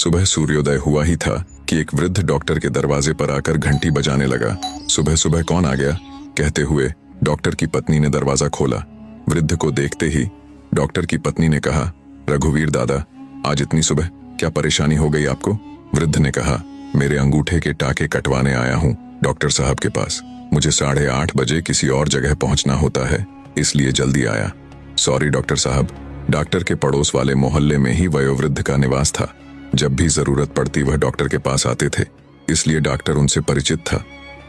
सुबह सूर्योदय हुआ ही था कि एक वृद्ध डॉक्टर के दरवाजे पर आकर घंटी बजाने लगा। सुबह सुबह कौन आ गया, कहते हुए डॉक्टर की पत्नी ने दरवाजा खोला। वृद्ध को देखते ही डॉक्टर की पत्नी ने कहा, रघुवीर दादा, आज इतनी सुबह क्या परेशानी हो गई आपको? वृद्ध ने कहा, मेरे अंगूठे के टाके कटवाने आया हूँ डॉक्टर साहब के पास। मुझे 8:30 बजे किसी और जगह पहुंचना होता है, इसलिए जल्दी आया। सॉरी डॉक्टर साहब। डॉक्टर के पड़ोस वाले मोहल्ले में ही वयोवृद्ध का निवास था। जब भी जरूरत पड़ती वह डॉक्टर के पास आते थे, इसलिए डॉक्टर उनसे परिचित था।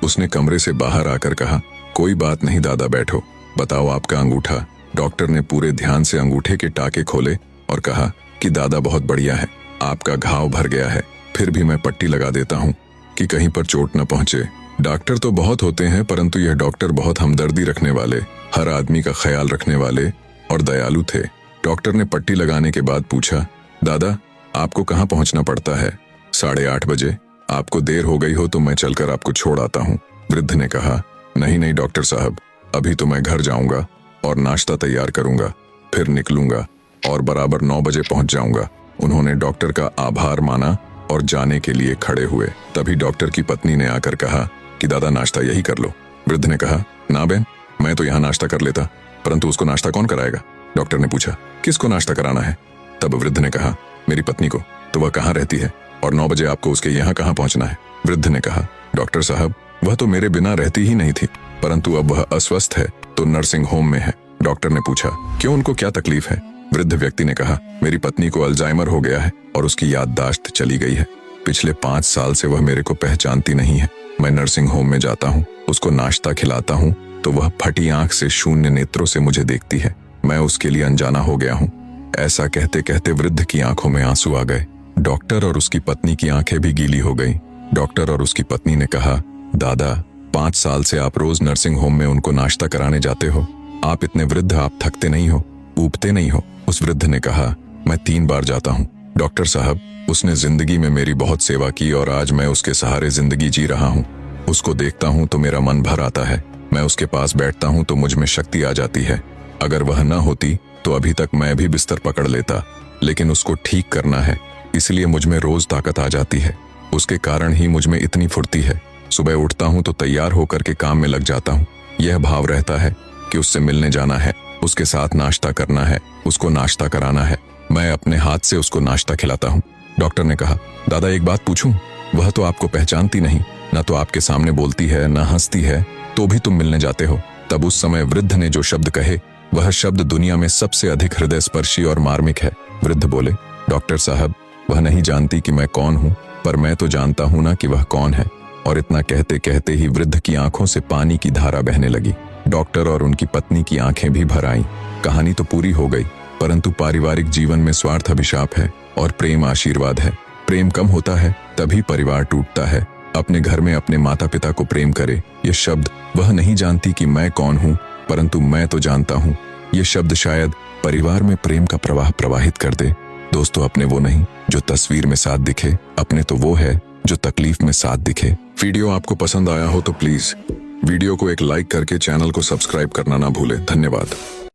उसने कमरे से बाहर आकर कहा, कोई बात नहीं दादा, बैठो। बताओ आपका अंगूठा। डॉक्टर ने पूरे ध्यान से अंगूठे के टाके खोले और कहा कि दादा बहुत बढ़िया है, आपका घाव भर गया है, फिर भी मैं पट्टी लगा देता हूँ कि कहीं पर चोट न पहुंचे। डॉक्टर तो बहुत होते हैं, परंतु यह डॉक्टर बहुत हमदर्दी रखने वाले, हर आदमी का ख्याल रखने वाले और दयालु थे। डॉक्टर ने पट्टी लगाने के बाद पूछा, दादा आपको कहाँ पहुंचना पड़ता है? 8:30 बजे। आपको देर हो गई हो तो मैं चलकर आपको छोड़ आता हूँ। वृद्ध ने कहा, नहीं नहीं डॉक्टर साहब, अभी तो मैं घर जाऊंगा और नाश्ता तैयार करूंगा, फिर निकलूंगा और बराबर 9 बजे पहुंच जाऊंगा। उन्होंने डॉक्टर का आभार माना और जाने के लिए खड़े हुए। तभी डॉक्टर की पत्नी ने आकर कहा कि दादा नाश्ता यही कर लो। वृद्ध ने कहा, ना बहन, मैं तो यहाँ नाश्ता कर लेता, परंतु उसको नाश्ता कौन कराएगा? डॉक्टर ने पूछा, किसको नाश्ता कराना है? तब वृद्ध ने कहा, मेरी पत्नी को। तो वह कहाँ रहती है और 9 बजे आपको उसके यहाँ कहाँ पहुँचना है? वृद्ध ने कहा, डॉक्टर साहब वह तो मेरे बिना रहती ही नहीं थी, परंतु अब वह अस्वस्थ है तो नर्सिंग होम में है। डॉक्टर ने पूछा, क्यों, उनको क्या तकलीफ है? वृद्ध व्यक्ति ने कहा, मेरी पत्नी को अल्जाइमर हो गया है और उसकी याददाश्त चली गई है। पिछले 5 साल से वह मेरे को पहचानती नहीं है। मैं नर्सिंग होम में जाता हूँ, उसको नाश्ता खिलाता हूँ तो वह फटी आंख से शून्य नेत्रों से मुझे देखती है। मैं उसके लिए अनजाना हो गया हूँ। ऐसा कहते कहते वृद्ध की आंखों में आंसू आ गए। डॉक्टर और उसकी पत्नी की आंखें भी गीली हो गईं। डॉक्टर और उसकी पत्नी ने कहा, दादा 5 साल से आप रोज नर्सिंग होम में उनको नाश्ता कराने जाते हो। आप इतने वृद्ध, आप थकते नहीं हो, ऊबते नहीं हो? उस वृद्ध ने कहा, मैं 3 बार जाता हूँ डॉक्टर साहब। उसने जिंदगी में मेरी बहुत सेवा की और आज मैं उसके सहारे जिंदगी जी रहा हूँ। उसको देखता हूँ तो मेरा मन भर आता है। मैं उसके पास बैठता हूँ तो मुझ में शक्ति आ जाती है। अगर वह न होती तो अभी तक मैं भी बिस्तर पकड़ लेता, लेकिन उसको ठीक करना है, इसलिए मुझ में रोज ताकत आ जाती है। उसके कारण ही मुझ में इतनी फुर्ती है। सुबह उठता हूँ तो तैयार होकर के काम में लग जाता हूँ। यह भाव रहता है कि उससे मिलने जाना है, उसके साथ नाश्ता करना है, उसको नाश्ता कराना है। मैं अपने हाथ से उसको नाश्ता खिलाता हूँ। डॉक्टर ने कहा, दादा एक बात पूछूं? वह तो आपको पहचानती नहीं, न तो आपके सामने बोलती है, न हंसती है, तो भी तुम मिलने जाते हो। तब उस समय वृद्ध ने जो शब्द कहे, वह शब्द दुनिया में सबसे अधिक हृदय स्पर्शी और मार्मिक है। वृद्ध बोले, डॉक्टर साहब वह नहीं जानती कि मैं कौन हूँ, पर मैं तो जानता हूँ ना कि वह कौन है। और इतना कहते कहते ही वृद्ध की आंखों से पानी की धारा बहने लगी। डॉक्टर और उनकी पत्नी की आंखें भी भर आईं। कहानी तो पूरी हो गई, परंतु पारिवारिक जीवन में स्वार्थ अभिशाप है और प्रेम आशीर्वाद है। प्रेम कम होता है तभी परिवार टूटता है। अपने घर में अपने माता पिता को प्रेम करे। ये शब्द, वह नहीं जानती कि मैं कौन हूँ, परंतु मैं तो जानता हूँ, ये शब्द शायद परिवार में प्रेम का प्रवाह प्रवाहित कर दे। दोस्तों, अपने वो नहीं जो तस्वीर में साथ दिखे, अपने तो वो है जो तकलीफ में साथ दिखे। वीडियो आपको पसंद आया हो तो प्लीज वीडियो को एक लाइक करके चैनल को सब्सक्राइब करना ना भूलें। धन्यवाद।